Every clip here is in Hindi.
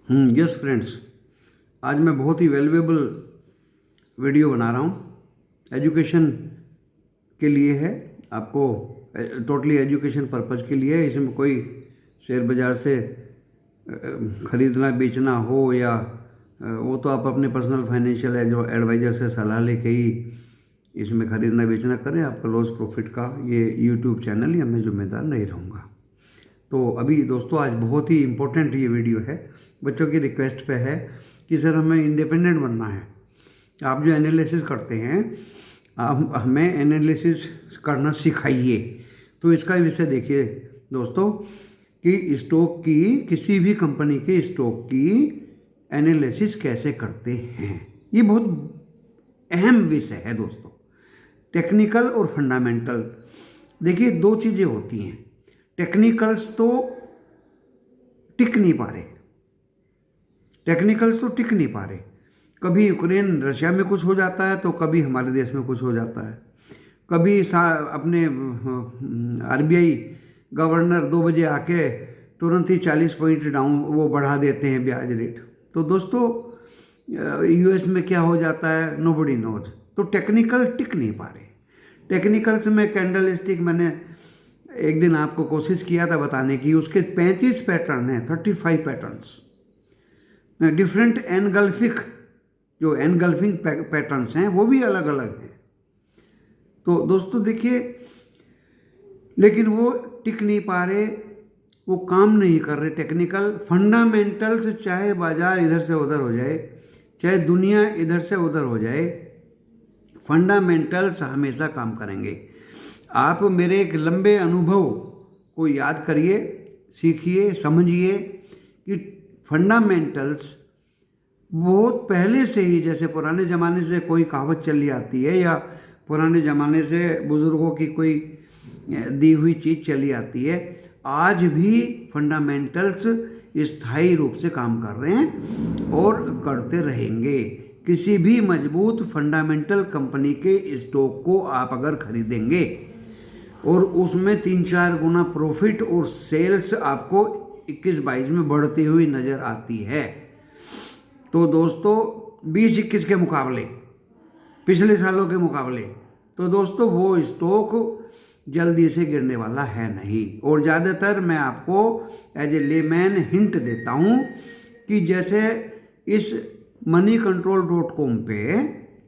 यस फ्रेंड्स, आज मैं बहुत ही वैल्यूएबल वीडियो बना रहा हूँ। एजुकेशन के लिए है, आपको टोटली एजुकेशन पर्पज़ के लिए है। इसमें कोई शेयर बाज़ार से ख़रीदना बेचना हो या वो तो आप अपने पर्सनल फाइनेंशियल एडवाइज़र से सलाह लेके ही इसमें ख़रीदना बेचना करें। आपका लॉस प्रॉफिट का ये यूट्यूब चैनल या मैं जिम्मेदार नहीं रहूँगा। तो अभी दोस्तों, आज बहुत ही इम्पोर्टेंट ये वीडियो है। बच्चों की रिक्वेस्ट पे है कि सर हमें इंडिपेंडेंट बनना है। आप जो एनालिसिस करते हैं, आप हमें एनालिसिस करना सिखाइए। तो इसका विषय देखिए दोस्तों कि स्टॉक की, किसी भी कंपनी के स्टॉक की एनालिसिस कैसे करते हैं। ये बहुत अहम विषय है दोस्तों। टेक्निकल और फंडामेंटल, देखिए दो चीज़ें होती हैं। टेक्निकल्स तो टिक नहीं पा रहे, कभी यूक्रेन रशिया में कुछ हो जाता है तो कभी हमारे देश में कुछ हो जाता है। कभी अपने आरबीआई गवर्नर 2 बजे आके तुरंत ही 40 पॉइंट डाउन वो बढ़ा देते हैं ब्याज रेट। तो दोस्तों यूएस में क्या हो जाता है, नोबडी नोज। तो टेक्निकल टिक नहीं पा रहे। टेक्निकल्स में कैंडल स्टिक, मैंने एक दिन आपको कोशिश किया था बताने की, उसके 35 पैटर्न हैं, 35 पैटर्न्स डिफरेंट एनगल्फिंग पैटर्न्स हैं, वो भी अलग अलग हैं। तो दोस्तों देखिए, लेकिन वो टिक नहीं पा रहे, वो काम नहीं कर रहे। टेक्निकल फंडामेंटल्स, चाहे बाजार इधर से उधर हो जाए, चाहे दुनिया इधर से उधर हो जाए, फंडामेंटल्स हमेशा काम करेंगे। आप मेरे एक लंबे अनुभव को याद करिए, सीखिए, समझिए कि फंडामेंटल्स बहुत पहले से ही, जैसे पुराने ज़माने से कोई कहावत चली आती है या पुराने ज़माने से बुज़ुर्गों की कोई दी हुई चीज़ चली आती है, आज भी फंडामेंटल्स स्थायी रूप से काम कर रहे हैं और करते रहेंगे। किसी भी मजबूत फंडामेंटल कंपनी के स्टॉक को आप अगर खरीदेंगे और उसमें 3-4 गुना प्रॉफिट और सेल्स आपको 21-22 में बढ़ती हुई नज़र आती है, तो दोस्तों 20-21 के मुकाबले, पिछले सालों के मुकाबले, तो दोस्तों वो स्टॉक जल्दी से गिरने वाला है नहीं। और ज़्यादातर मैं आपको एज ए लेमैन हिंट देता हूँ कि जैसे इस moneycontrol.com पे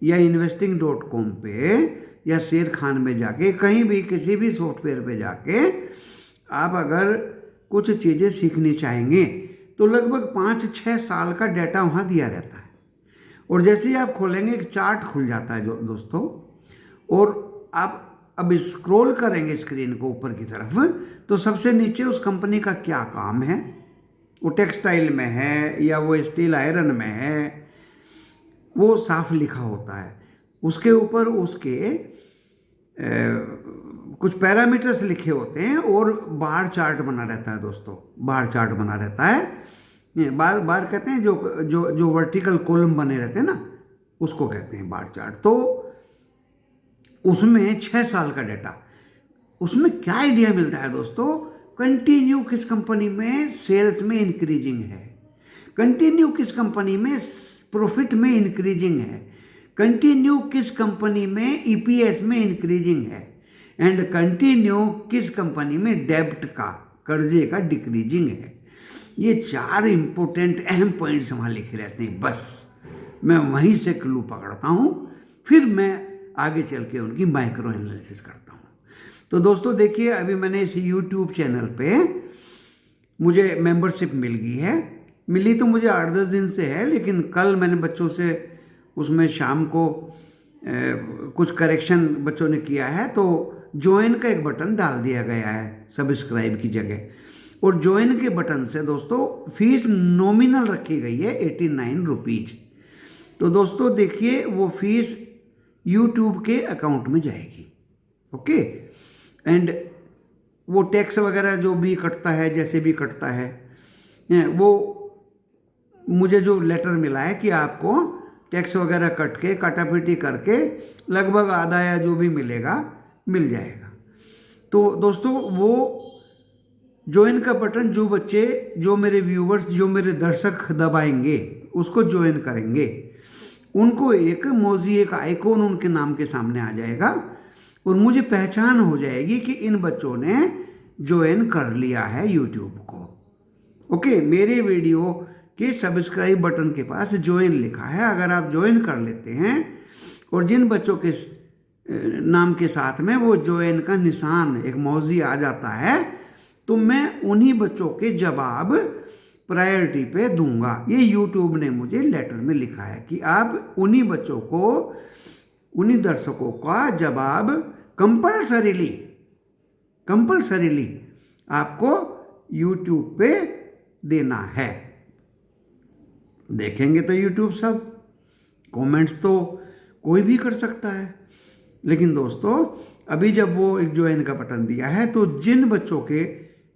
या investing.com पे या शेर खान में जाके, कहीं भी किसी भी सॉफ्टवेयर पे जाके आप अगर कुछ चीज़ें सीखनी चाहेंगे तो लगभग 5-6 साल का डाटा वहाँ दिया रहता है। और जैसे ही आप खोलेंगे एक चार्ट खुल जाता है जो दोस्तों, और आप अब स्क्रॉल करेंगे स्क्रीन को ऊपर की तरफ, तो सबसे नीचे उस कंपनी का क्या काम है, वो टेक्सटाइल में है या वो स्टील आयरन में है, वो साफ लिखा होता है। उसके ऊपर उसके कुछ पैरामीटर्स लिखे होते हैं और बार चार्ट बना रहता है दोस्तों। बार चार्ट बना रहता है, बार बार कहते हैं जो जो जो वर्टिकल कॉलम बने रहते हैं ना, उसको कहते हैं बार चार्ट। तो उसमें 6 साल का डाटा, उसमें क्या आइडिया मिलता है दोस्तों, कंटिन्यू किस कंपनी में सेल्स में इंक्रीजिंग है, कंटिन्यू किस कंपनी में प्रॉफिट में इंक्रीजिंग है, कंटिन्यू किस कंपनी में ईपीएस में इंक्रीजिंग है, एंड कंटिन्यू किस कंपनी में डेब्ट का, कर्जे का डिक्रीजिंग है। ये 4 इंपॉर्टेंट अहम पॉइंट्स वहाँ लिखे रहते हैं। बस मैं वहीं से क्लू पकड़ता हूँ, फिर मैं आगे चल के उनकी माइक्रो एनालिसिस करता हूँ। तो दोस्तों देखिए, अभी मैंने इस यूट्यूब चैनल पे मुझे मेंबरशिप मिल गई है। मिली तो मुझे 8-10 दिन से है, लेकिन कल मैंने बच्चों से उसमें शाम को कुछ करेक्शन बच्चों ने किया है, तो ज्वाइन का एक बटन डाल दिया गया है सब्सक्राइब की जगह। और ज्वाइन के बटन से दोस्तों फीस नॉमिनल रखी गई है 89 रुपीज़। तो दोस्तों देखिए, वो फीस यूट्यूब के अकाउंट में जाएगी, ओके। एंड वो टैक्स वगैरह जो भी कटता है, जैसे भी कटता है, वो मुझे जो लेटर मिला है कि आपको टैक्स वगैरह कट के काटापीटी करके लगभग आधा या जो भी मिलेगा मिल जाएगा। तो दोस्तों वो ज्वाइन का बटन जो बच्चे, जो मेरे व्यूवर्स, जो मेरे दर्शक दबाएंगे, उसको ज्वाइन करेंगे, उनको एक मौजी, एक आइकॉन उनके नाम के सामने आ जाएगा और मुझे पहचान हो जाएगी कि इन बच्चों ने ज्वाइन कर लिया है यूट्यूब को। ओके, मेरे वीडियो के सब्सक्राइब बटन के पास ज्वाइन लिखा है। अगर आप ज्वाइन कर लेते हैं और जिन बच्चों के नाम के साथ में वो ज्वाइन का निशान, एक मौजी आ जाता है, तो मैं उन्हीं बच्चों के जवाब प्रायोरिटी पे दूंगा। ये यूट्यूब ने मुझे लेटर में लिखा है कि आप उन्हीं बच्चों को, उन्हीं दर्शकों का जवाब कंपल्सरीली आपको यूट्यूब पे देना है। देखेंगे तो यूट्यूब सब, कमेंट्स तो कोई भी कर सकता है, लेकिन दोस्तों अभी जब वो एक ज्वाइन का बटन दिया है तो जिन बच्चों के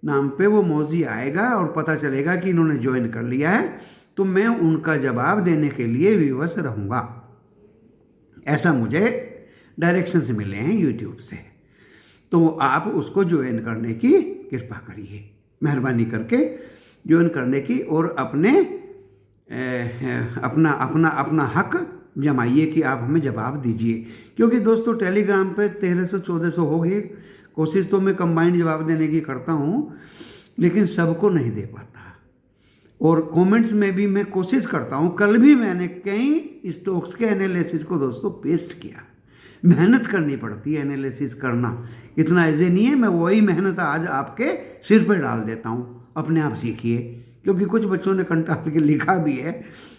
नाम पे वो मौजी आएगा और पता चलेगा कि इन्होंने ज्वाइन कर लिया है, तो मैं उनका जवाब देने के लिए विवश रहूँगा। ऐसा मुझे डायरेक्शंस मिले हैं यूट्यूब से। तो आप उसको ज्वाइन करने की कृपा करिए, मेहरबानी करके ज्वाइन करने की, और अपना हक जमाइए कि आप हमें जवाब दीजिए। क्योंकि दोस्तों टेलीग्राम पे 1300-1400 हो गए। कोशिश तो मैं कंबाइंड जवाब देने की करता हूँ, लेकिन सबको नहीं दे पाता। और कमेंट्स में भी मैं कोशिश करता हूँ। कल भी मैंने कई स्टॉक्स के एनालिसिस को दोस्तों पेस्ट किया। मेहनत करनी पड़ती है एनालिसिस करना, इतना ईजी नहीं है। मैं वही मेहनत आज आपके सिर पे डाल देता हूँ, अपने आप सीखिए। क्योंकि कुछ बच्चों ने कंटाल के लिखा भी है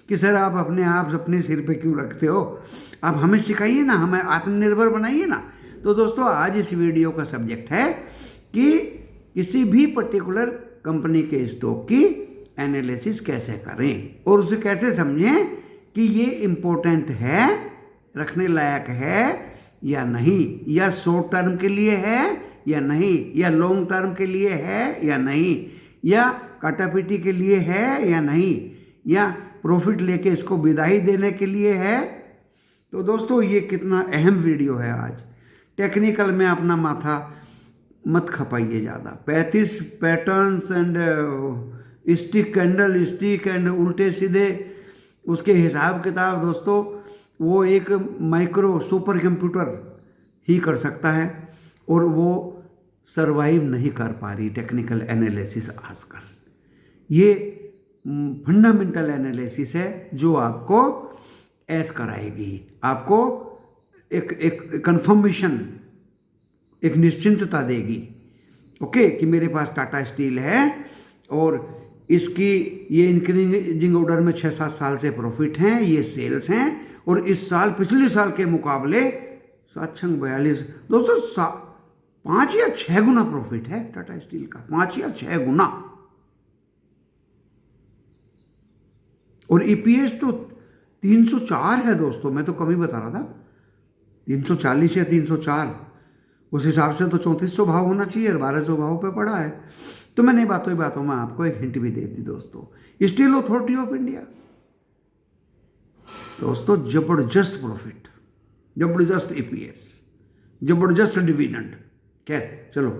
कि सर आप अपने सिर पे क्यों रखते हो, आप हमें सिखाइए ना, हमें आत्मनिर्भर बनाइए ना। तो दोस्तों आज इस वीडियो का सब्जेक्ट है कि किसी भी पर्टिकुलर कंपनी के स्टॉक की एनालिसिस कैसे करें और उसे कैसे समझें कि ये इम्पोर्टेंट है, रखने लायक है या नहीं, या शॉर्ट टर्म के लिए है या नहीं, या लॉन्ग टर्म के लिए है या नहीं, या काटापीटी के लिए है या नहीं, या प्रॉफिट लेके इसको विदाई देने के लिए है। तो दोस्तों ये कितना अहम वीडियो है आज। टेक्निकल में अपना माथा मत खपाइए ज़्यादा। 35 patterns and stick, candle stick and उल्टे सीधे उसके हिसाब किताब दोस्तों वो एक माइक्रो सुपर कंप्यूटर ही कर सकता है, और वो सरवाइव नहीं कर पा रही टेक्निकल एनालिसिस आजकल। ये फंडामेंटल एनालिसिस है जो आपको ऐश कराएगी, आपको एक कंफर्मेशन, एक निश्चिंतता देगी। ओके, कि मेरे पास टाटा स्टील है और इसकी ये इंक्रीजिंग ऑर्डर में 6-7 साल से प्रॉफिट हैं, ये सेल्स हैं, और इस साल पिछले साल के मुकाबले 742 दोस्तों 5 या 6 गुना प्रॉफिट है टाटा स्टील का, 5 या 6 गुना। और ईपीएस तो 304 है दोस्तों, मैं तो कम ही बता रहा था, 340 या 304, उस हिसाब से तो 3400 भाव होना चाहिए और 1200 भाव पे पड़ा है। तो मैंने बातों में आपको एक हिंट भी दे दी दोस्तों। स्टील अथॉरिटी ऑफ इंडिया दोस्तों, जबरदस्त प्रॉफिट, जबरदस्त ईपीएस, जबरदस्त डिविडेंड। खैर चलो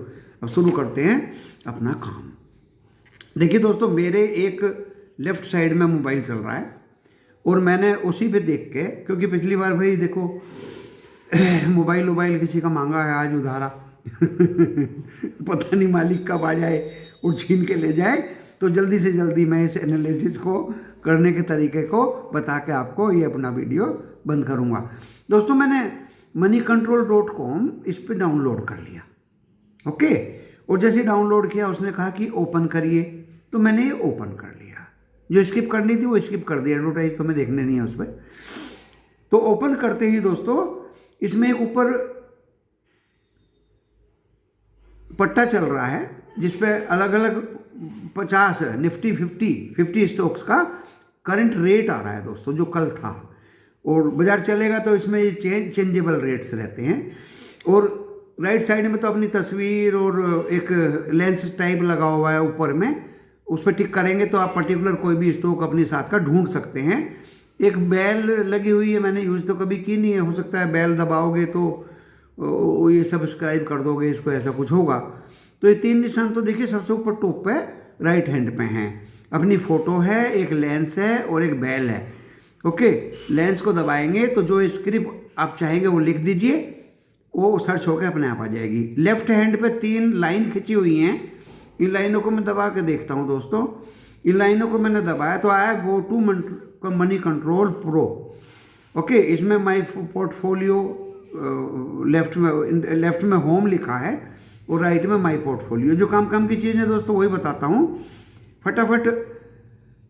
अब शुरू करते हैं अपना काम। देखिए दोस्तों, मेरे एक लेफ्ट साइड में मोबाइल चल रहा है और मैंने उसी पे देख के, क्योंकि पिछली बार भाई देखो मोबाइल किसी का मांगा है, आज उधारा पता नहीं मालिक कब आ जाए और छीन के ले जाए। तो जल्दी से जल्दी मैं इस एनालिसिस को करने के तरीके को बता के आपको ये अपना वीडियो बंद करूँगा। दोस्तों मैंने moneycontrol.com इस पर डाउनलोड कर लिया। ओके, और जैसे डाउनलोड किया उसने कहा कि ओपन करिए, तो मैंने ये ओपन कर लिया। जो स्किप करनी थी वो स्किप कर दी, एडवर्टाइज तो हमें देखने नहीं है उस पर। तो ओपन करते ही दोस्तों इसमें एक ऊपर पट्टा चल रहा है जिसपे अलग अलग 50 निफ्टी 50 स्टॉक्स का करंट रेट आ रहा है दोस्तों, जो कल था। और बाजार चलेगा तो इसमें चेंजेबल रेट्स रहते हैं। और राइट साइड में तो अपनी तस्वीर और एक लेंस टाइप लगा हुआ है ऊपर में, उस पर टिक करेंगे तो आप पर्टिकुलर कोई भी स्टॉक अपने साथ का ढूंढ सकते हैं। एक बेल लगी हुई है, मैंने यूज़ तो कभी की नहीं है, हो सकता है बेल दबाओगे तो ये सब्सक्राइब कर दोगे इसको, ऐसा कुछ होगा। तो ये 3 निशान तो देखिए सबसे ऊपर टॉप पे राइट हैंड पे हैं। अपनी फ़ोटो है, एक लेंस है और एक बेल है। ओके, लेंस को दबाएंगे तो जो स्क्रिप्ट आप चाहेंगे वो लिख दीजिए, वो सर्च होकर अपने आप आ जाएगी। लेफ्ट हैंड पे 3 लाइन खिंची हुई हैं, इन लाइनों को मैं दबा के देखता हूँ दोस्तों। इन लाइनों को मैंने दबाया तो आया go to Moneycontrol pro. Okay, इसमें माई पोर्टफोलियो लेफ्ट में होम लिखा है और राइट में माई पोर्टफोलियो। जो काम की चीज़ है दोस्तों वही बताता हूँ। फटाफट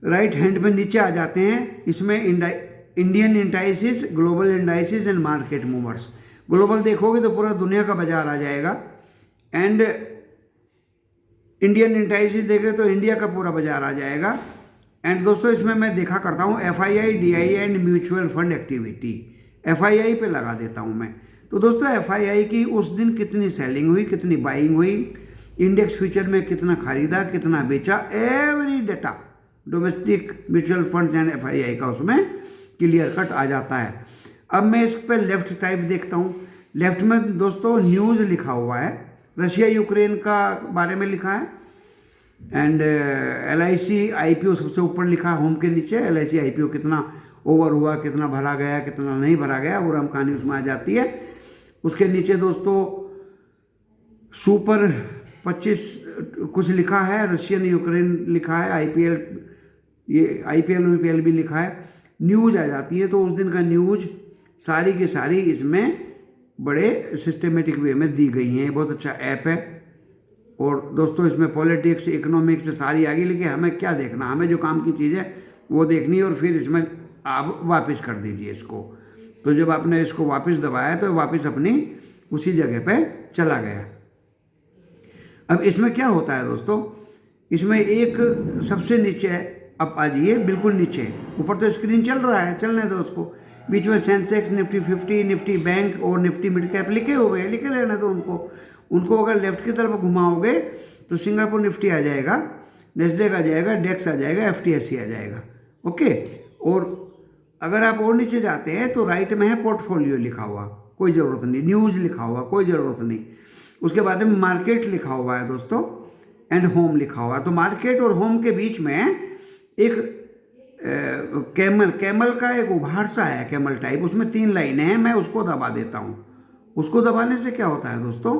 राइट हैंड में नीचे आ जाते हैं। इसमें Indian indices, global indices and market movers. Global देखोगे तो पूरा दुनिया का बाजार आ जाएगा, एंड इंडियन इंडाइसिस देखें तो इंडिया का पूरा बाजार आ जाएगा। एंड दोस्तों इसमें मैं देखा करता हूँ FII, DII and mutual fund activity. FII पे लगा देता हूँ मैं। तो दोस्तों FII की उस दिन कितनी सेलिंग हुई, कितनी बाइंग हुई, इंडेक्स फ्यूचर में कितना खरीदा, कितना बेचा, every data domestic mutual funds and FII का उसमें क्लियर कट आ जाता है। अब मैं इस पर लेफ्ट टाइप देखता हूँ। लेफ्ट में दोस्तों न्यूज़ लिखा हुआ है, रशिया यूक्रेन का बारे में लिखा है। एंड LIC IPO सबसे ऊपर लिखा है, होम के नीचे LIC IPO कितना ओवर हुआ, कितना भरा गया, कितना नहीं भरा गया, वो राम कहानी उसमें आ जाती है। उसके नीचे दोस्तों सुपर 25 कुछ लिखा है, रशियन यूक्रेन लिखा है, IPL, ये IPL भी लिखा है। न्यूज़ आ जाती है, तो उस दिन का न्यूज़ सारी की सारी इसमें बड़े सिस्टमेटिक वे में दी गई हैं। बहुत अच्छा ऐप है। और दोस्तों इसमें पॉलिटिक्स, इकोनॉमिक्स सारी आगे लिखी है। हमें क्या देखना, हमें जो काम की चीज़ है वो देखनी है, और फिर इसमें आप वापस कर दीजिए इसको। तो जब आपने इसको वापस दबाया तो वापस अपनी उसी जगह पे चला गया। अब इसमें क्या होता है दोस्तों, इसमें एक सबसे नीचे है, अब आ जाइए बिल्कुल नीचे, ऊपर तो स्क्रीन चल रहा है, चलने दो उसको। बीच में सेंसेक्स, निफ्टी 50, निफ्टी बैंक और निफ्टी मिड कैप लिखे हुए हैं, लिखे रहने दो उनको अगर लेफ्ट की तरफ घुमाओगे तो सिंगापुर निफ्टी आ जाएगा, नेस्डेक आ जाएगा, डेक्स आ जाएगा, FTSE आ जाएगा। ओके, और अगर आप और नीचे जाते हैं तो राइट में है पोर्टफोलियो लिखा हुआ, कोई ज़रूरत नहीं, न्यूज़ लिखा हुआ, कोई ज़रूरत नहीं। उसके बाद में मार्केट लिखा हुआ है दोस्तों, एंड होम लिखा हुआ है। तो मार्केट और होम के बीच में एक कैमल का एक उभार सा है, कैमल टाइप, उसमें 3 लाइनें हैं। मैं उसको दबा देता हूँ। उसको दबाने से क्या होता है दोस्तों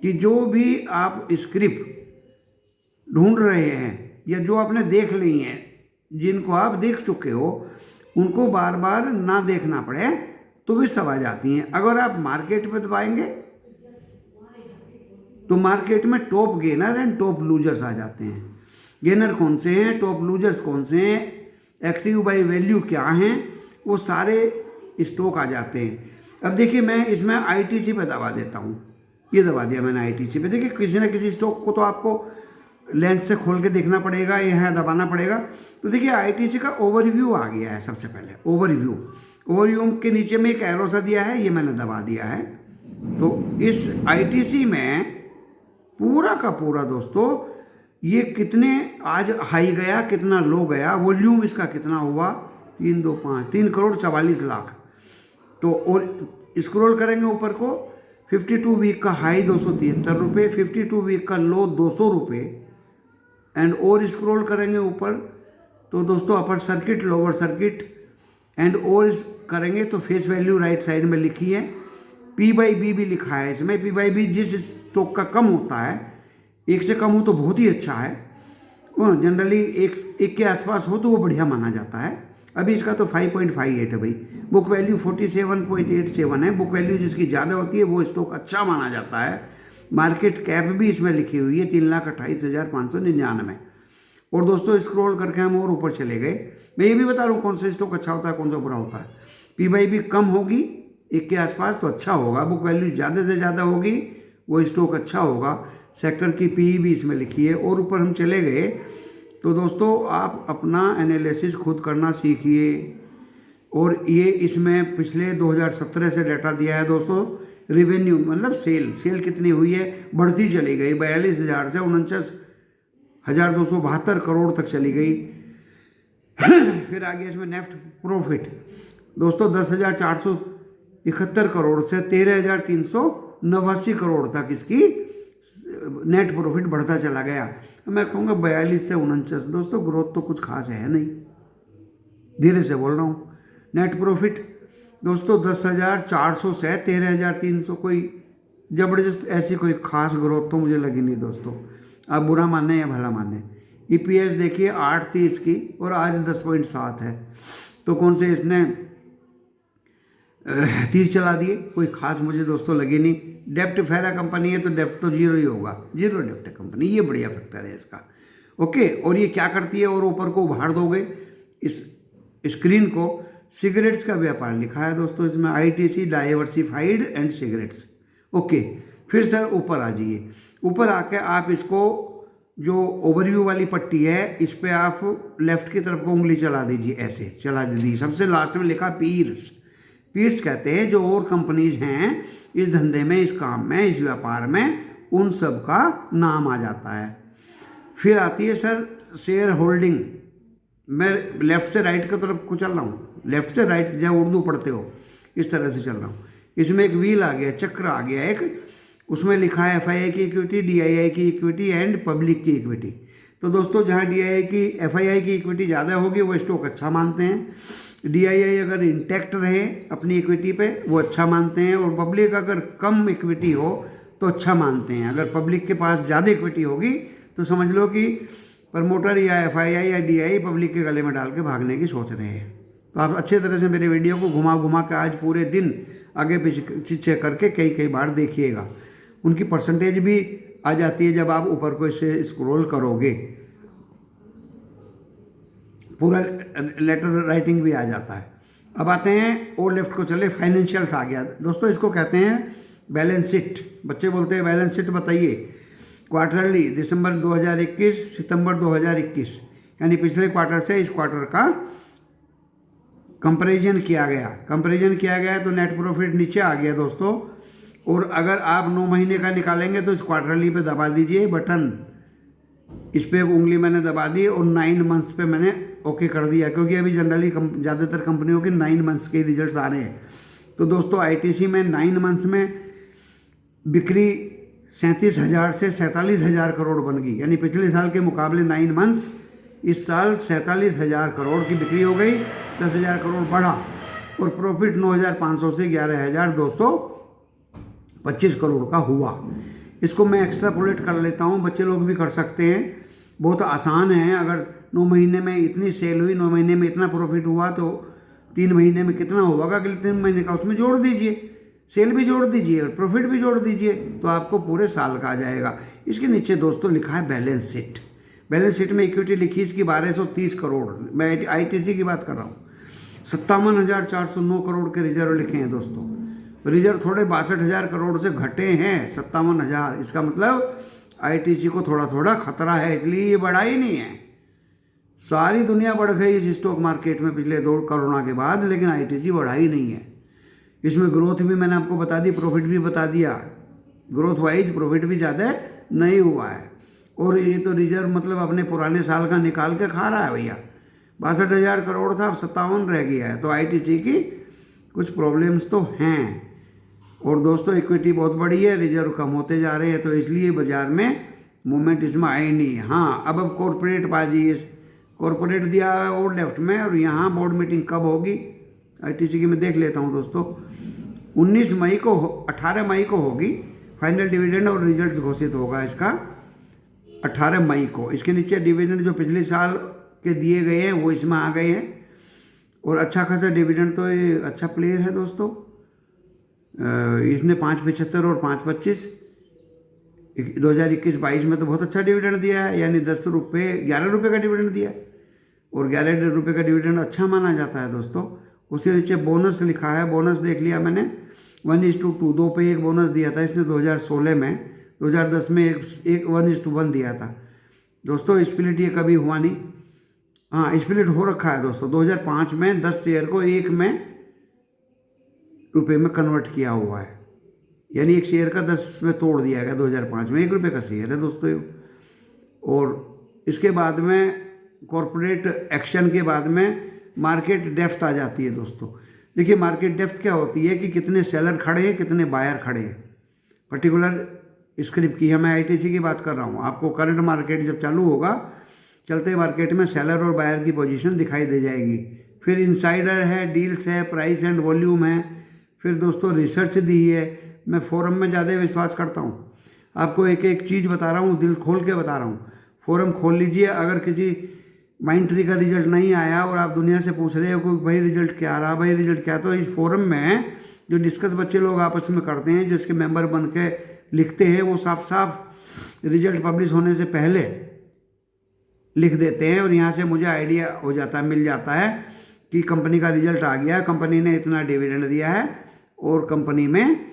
कि जो भी आप स्क्रिप्ट ढूंढ रहे हैं या जो आपने देख ली हैं, जिनको आप देख चुके हो, उनको बार बार ना देखना पड़े तो भी सब आ जाती हैं। अगर आप मार्केट पे दबाएंगे तो मार्केट में top gainer and top losers आ जाते हैं। गेनर कौन से हैं, टॉप लूजर्स कौन से हैं, एक्टिव बाई वैल्यू क्या हैं, वो सारे स्टॉक आ जाते हैं। अब देखिए मैं इसमें ITC पे दबा देता हूँ। ये दबा दिया मैंने ITC पे। देखिए किसी ना किसी स्टॉक को तो आपको लेंस से खोल के देखना पड़ेगा, यहाँ दबाना पड़ेगा। तो देखिए ITC का ओवरव्यू आ गया है। सबसे पहले ओवरव्यू के नीचे में एक एरो सा दिया है, ये मैंने दबा दिया है। तो इस ITC में पूरा का पूरा दोस्तों ये कितने आज हाई गया, कितना लो गया, वॉल्यूम इसका कितना हुआ, 3 करोड़ 44 लाख। तो और स्क्रॉल करेंगे ऊपर को, 52 वीक का हाई 273 रुपये, 52 वीक का लो 200 रुपये। एंड और स्क्रॉल करेंगे ऊपर तो दोस्तों upper circuit, lower circuit, and और करेंगे तो फेस वैल्यू राइट साइड में लिखी है। P/B भी लिखा है इसमें। P/B जिस स्टॉक का कम होता है, 1 से कम हो तो बहुत ही अच्छा है, जनरली 1 के आसपास हो तो वो बढ़िया माना जाता है। अभी इसका तो 5.58 है भाई। बुक वैल्यू 47.87 है। बुक वैल्यू जिसकी ज़्यादा होती है वो स्टॉक अच्छा माना जाता है। मार्केट कैप भी इसमें लिखी हुई है 3,28,599। और दोस्तों स्क्रॉल करके हम और ऊपर चले गए। मैं ये भी बता रहा हूँ कौन सा स्टॉक अच्छा होता है, कौन सा बुरा होता है। P/B कम होगी 1 के आसपास तो अच्छा होगा, बुक वैल्यू ज़्यादा से ज़्यादा होगी वो स्टॉक अच्छा होगा। सेक्टर की PE भी इसमें लिखी है। और ऊपर हम चले गए तो दोस्तों आप अपना एनालिसिस खुद करना सीखिए। और ये इसमें पिछले 2017 से डाटा दिया है दोस्तों। रिवेन्यू मतलब सेल कितनी हुई है, बढ़ती चली गई, 42,000 से 49,272 करोड़ तक चली गई। फिर आगे इसमें नेट प्रॉफिट दोस्तों 10,471 करोड़ से 13,389 करोड़ तक इसकी नेट प्रॉफिट बढ़ता चला गया। मैं कहूँगा 42 से 49। दोस्तों ग्रोथ तो कुछ खास है नहीं, धीरे से बोल रहा हूँ। नेट प्रॉफिट दोस्तों 10,400 से 13,300, कोई ज़बरदस्त ऐसी कोई खास ग्रोथ तो मुझे लगी नहीं दोस्तों, आप बुरा माने या भला माने। EPS देखिए 8.30 की और आज 10.7 है, तो कौन से इसने तीर चला दिए, कोई खास मुझे दोस्तों लगी नहीं। डेप्ट फेरा कंपनी है तो डेप्ट तो जीरो ही होगा, जीरो डेप्ट है कंपनी, ये बढ़िया फैक्टर है इसका। ओके, और ये क्या करती है, और ऊपर को उभार दोगे इस स्क्रीन को, सिगरेट्स का व्यापार लिखा है दोस्तों इसमें, ITC diversified and cigarettes. Okay, फिर सर ऊपर आ जाइए, ऊपर आके आप इसको जो ओवरव्यू वाली पट्टी है इस पे आप लेफ्ट की तरफ को उंगली चला दीजिए, ऐसे चला दीजिए। सबसे लास्ट में लिखा पीर्स, पीर्स कहते हैं जो और कंपनीज हैं इस धंधे में, इस काम में, इस व्यापार में, उन सब का नाम आ जाता है। फिर आती है सर शेयर होल्डिंग। मैं लेफ़्ट से राइट की तरफ को चल रहा हूँ, लेफ़्ट से राइट जब उर्दू पढ़ते हो इस तरह से चल रहा हूँ। इसमें एक व्हील आ गया, चक्र आ गया एक, उसमें लिखा है FII की इक्विटी, DII की इक्विटी एंड पब्लिक की इक्विटी। तो दोस्तों जहाँ FII की इक्विटी ज़्यादा होगी वो स्टॉक अच्छा मानते हैं, DII अगर इंटैक्ट रहे अपनी इक्विटी पे वो अच्छा मानते हैं, और पब्लिक अगर कम इक्विटी हो तो अच्छा मानते हैं। अगर पब्लिक के पास ज़्यादा इक्विटी होगी तो समझ लो कि प्रमोटर या FII या DII पब्लिक के गले में डाल के भागने की सोच रहे हैं। तो आप अच्छे तरह से मेरे वीडियो को घुमा घुमा के आज पूरे दिन आगे पीछे करके कई बार देखिएगा, उनकी परसेंटेज भी आ जाती है जब आप ऊपर को इसे स्क्रॉल करोगे, पूरा लेटर राइटिंग भी आ जाता है। अब आते हैं और लेफ्ट को चले, फाइनेंशियल्स आ गया दोस्तों, इसको कहते हैं बैलेंस शीट। बच्चे बोलते हैं बैलेंस शीट बताइए, क्वार्टरली दिसंबर 2021 सितंबर 2021, यानी पिछले क्वार्टर से इस क्वार्टर का कंपैरिजन किया गया तो नेट प्रॉफिट नीचे आ गया दोस्तों। और अगर आप 9 महीने का निकालेंगे तो इस क्वार्टरली पे दबा दीजिए बटन, इस पर उंगली मैंने दबा दी और 9 मंथ्स पे मैंने ओके कर दिया, क्योंकि अभी जनरली ज़्यादातर कंपनियों के 9 मंथ्स के रिजल्ट्स आ रहे हैं। तो दोस्तों ITC में 9 मंथ्स में बिक्री 37,000 से 47,000 करोड़ बन गई, यानी पिछले साल के मुकाबले 9 मंथ्स इस साल 47,000 करोड़ की बिक्री हो गई, 10,000 करोड़ बढ़ा, और प्रॉफिट 9,500 से 11,225 करोड़ का हुआ। इसको मैं एक्स्ट्रापोलेट कर लेता हूँ, बच्चे लोग भी कर सकते हैं, बहुत आसान है। अगर 9 महीने में इतनी सेल हुई, 9 महीने में इतना प्रॉफिट हुआ, तो 3 महीने में कितना होगा अगले 3 महीने का, उसमें जोड़ दीजिए, सेल भी जोड़ दीजिए और प्रॉफिट भी जोड़ दीजिए, तो आपको पूरे साल का आ जाएगा। इसके नीचे दोस्तों लिखा है बैलेंस शीट। बैलेंस शीट में इक्विटी लिखी इसकी 1230 करोड़, मैं ITC की बात कर रहा हूँ। 57,409 करोड़ के रिजर्व लिखे हैं दोस्तों, रिजर्व थोड़े 62,000 करोड़ से घटे हैं 57,000, इसका मतलब ITC को थोड़ा थोड़ा खतरा है, इसलिए ये बढ़ा ही नहीं है। सारी दुनिया बढ़ गई इस स्टॉक मार्केट में पिछले 2 कोरोना के बाद, लेकिन ITC बढ़ा ही नहीं है। इसमें ग्रोथ भी मैंने आपको बता दी, प्रॉफिट भी बता दिया, ग्रोथ वाइज प्रॉफिट भी ज़्यादा नहीं हुआ है। और ये तो रिजर्व मतलब अपने पुराने साल का निकाल के खा रहा है भैया, 62,000 करोड़ था, अब 57 रह गया है। तो ITC की कुछ प्रॉब्लम्स तो हैं। और दोस्तों इक्विटी बहुत बड़ी है, रिजर्व कम होते जा रहे हैं, तो इसलिए बाजार में मूवमेंट इसमें आई नहीं। हाँ, अब कॉरपोरेट बाजी, कॉरपोरेट दिया है और लेफ्ट में, और यहाँ बोर्ड मीटिंग कब होगी ITC की मैं देख लेता हूँ दोस्तों। 18 मई को होगी फाइनल डिविडेंड, और रिजल्ट्स घोषित होगा इसका 18 मई को। इसके नीचे डिविडेंड जो पिछले साल के दिए गए हैं वो इसमें आ गए हैं, और अच्छा खासा डिविडेंड, तो ये अच्छा प्लेयर है दोस्तों। इसने 5.75 और 5.25 2021-22 में तो बहुत अच्छा डिविडेंड दिया है, यानी 11 रुपये का डिविडेंड दिया है, और 11 रुपये का डिविडेंड अच्छा माना जाता है दोस्तों। उसके नीचे बोनस लिखा है, बोनस देख लिया मैंने, 1:2, 2 पे एक बोनस दिया था इसने 2016 में, 2010 में एक 1:1 दिया था दोस्तों। स्प्लिट ये कभी हुआ नहीं, हाँ स्प्लिट हो रखा है दोस्तों, 2005 में 10 शेयर को 1 रुपये में कन्वर्ट किया हुआ है, यानी एक शेयर का 10 में तोड़ दिया गया 2005 में, 1 रुपये का शेयर है दोस्तों। और इसके बाद में कॉरपोरेट एक्शन के बाद में मार्केट डेप्थ आ जाती है दोस्तों। देखिए मार्केट डेप्थ क्या होती है कि कितने सेलर खड़े हैं, कितने बायर खड़े हैं पर्टिकुलर स्क्रिप्ट की है, मैं आईटीसी की बात कर रहा हूँ। आपको करंट मार्केट जब चालू होगा, चलते मार्केट में सेलर और बायर की पोजीशन दिखाई दे जाएगी। फिर इनसाइडर है, डील्स है, प्राइस एंड वॉल्यूम है, फिर दोस्तों रिसर्च दी है। मैं फोरम में ज़्यादा विश्वास करता हूँ, आपको एक एक चीज़ बता रहा हूँ, दिल खोल के बता रहा हूँ। फोरम खोल लीजिए। अगर किसी माइंड ट्री का रिजल्ट नहीं आया और आप दुनिया से पूछ रहे हो कि भाई रिजल्ट क्या रहा, भाई रिजल्ट क्या, तो इस फोरम में जो डिस्कस बच्चे लोग आपस में करते हैं, जो इसके मेंबर बन के लिखते हैं, वो साफ साफ रिजल्ट पब्लिश होने से पहले लिख देते हैं और यहाँ से मुझे आइडिया हो जाता है, मिल जाता है कि कंपनी का रिजल्ट आ गया, कंपनी ने इतना डिविडेंड दिया है और कंपनी में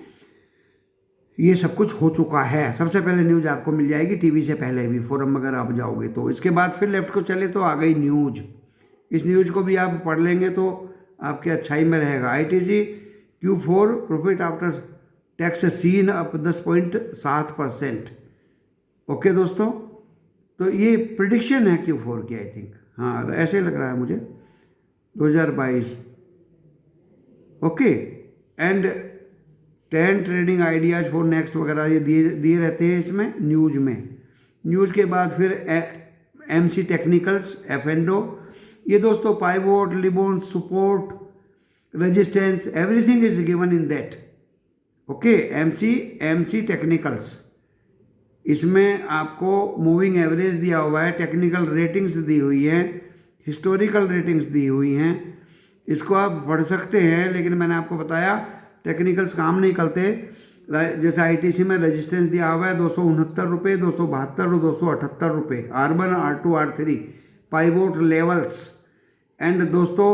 ये सब कुछ हो चुका है। सबसे पहले न्यूज़ आपको मिल जाएगी, टीवी से पहले भी, फोरम अगर आप जाओगे तो। इसके बाद फिर लेफ्ट को चले तो आ गई न्यूज़। इस न्यूज़ को भी आप पढ़ लेंगे तो आपके अच्छाई में रहेगा। ITC Q4 profit after tax seen up 10.7%। Okay दोस्तों, तो ये प्रिडिक्शन है Q4 की, आई थिंक, हाँ ऐसे लग रहा है मुझे, 2022। Okay, and 10 trading ideas for next वगैरह ये दिए रहते हैं इसमें न्यूज़ में। न्यूज़ के बाद फिर MC टेक्निकल्स, F&O, ये दोस्तों पाइवोट, लिबोन, support, resistance, everything is given in that. Okay, MC technicals, इसमें आपको मूविंग एवरेज दिया हुआ है, टेक्निकल रेटिंग्स दी हुई हैं, हिस्टोरिकल रेटिंग्स दी हुई हैं। इसको आप पढ़ सकते हैं, लेकिन मैंने आपको बताया टेक्निकल्स काम नहीं करते। जैसे आईटीसी में रेजिस्टेंस दिया हुआ है 269 रुपये, 272 और 278 रुपये, R1, R2, R3 pivot levels. And दोस्तों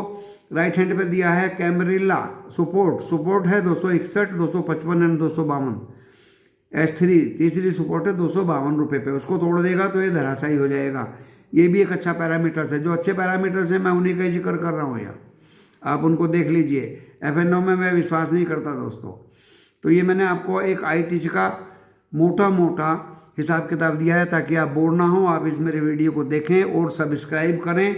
राइट हैंड पे दिया है कैमरिला सपोर्ट है 261, 255 एंड 252। S3 तीसरी सपोर्ट है 252 रुपये पे, उसको तोड़ देगा तो ये धराशायी हो जाएगा। ये भी एक अच्छा पैरामीटर्स है। जो अच्छे पैरामीटर्स हैं मैं उन्हीं का जिक्र कर रहा हूँ यार, आप उनको देख लीजिए। F&O में मैं विश्वास नहीं करता दोस्तों। तो ये मैंने आपको एक आईटीसी का मोटा हिसाब किताब दिया है ताकि आप बोर ना हो। आप इस मेरे वीडियो को देखें और सब्सक्राइब करें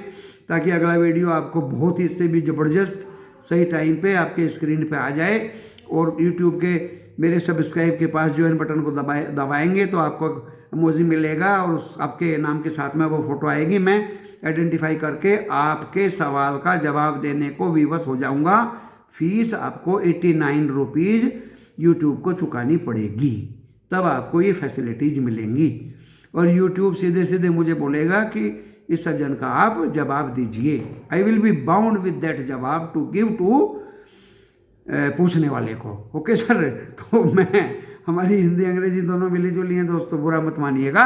ताकि अगला वीडियो आपको बहुत ही इससे भी ज़बरदस्त सही टाइम पे आपके स्क्रीन पे आ जाए। और यूट्यूब के मेरे सब्सक्राइब के पास ज्वाइन बटन को दबाएंगे तो आपको इमोजी मिलेगा और आपके नाम के साथ में वो फ़ोटो आएगी। मैं आइडेंटिफाई करके आपके सवाल का जवाब देने को विवश हो जाऊंगा। फीस आपको 89 रुपीज़ यूट्यूब को चुकानी पड़ेगी, तब आपको ये फैसिलिटीज़ मिलेंगी। और यूट्यूब सीधे सीधे मुझे बोलेगा कि इस सज्जन का आप जवाब दीजिए। I will be bound with that जवाब टू गिव टू पूछने वाले को। ओके सर, तो मैं हमारी हिंदी अंग्रेजी दोनों मिली जुली हैं दोस्तों, बुरा मत मानिएगा।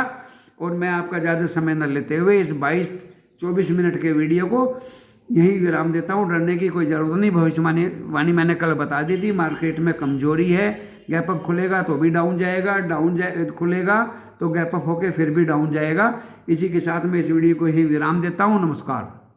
और मैं आपका ज़्यादा समय न लेते हुए इस 22-24 मिनट के वीडियो को यहीं विराम देता हूँ। डरने की कोई ज़रूरत नहीं, भविष्यवाणी मैंने कल बता दी थी। मार्केट में कमजोरी है, गैप अप खुलेगा तो भी डाउन जाएगा, खुलेगा तो गैप अप होके फिर भी डाउन जाएगा। इसी के साथ मैं इस वीडियो को यहीं विराम देता हूँ। नमस्कार।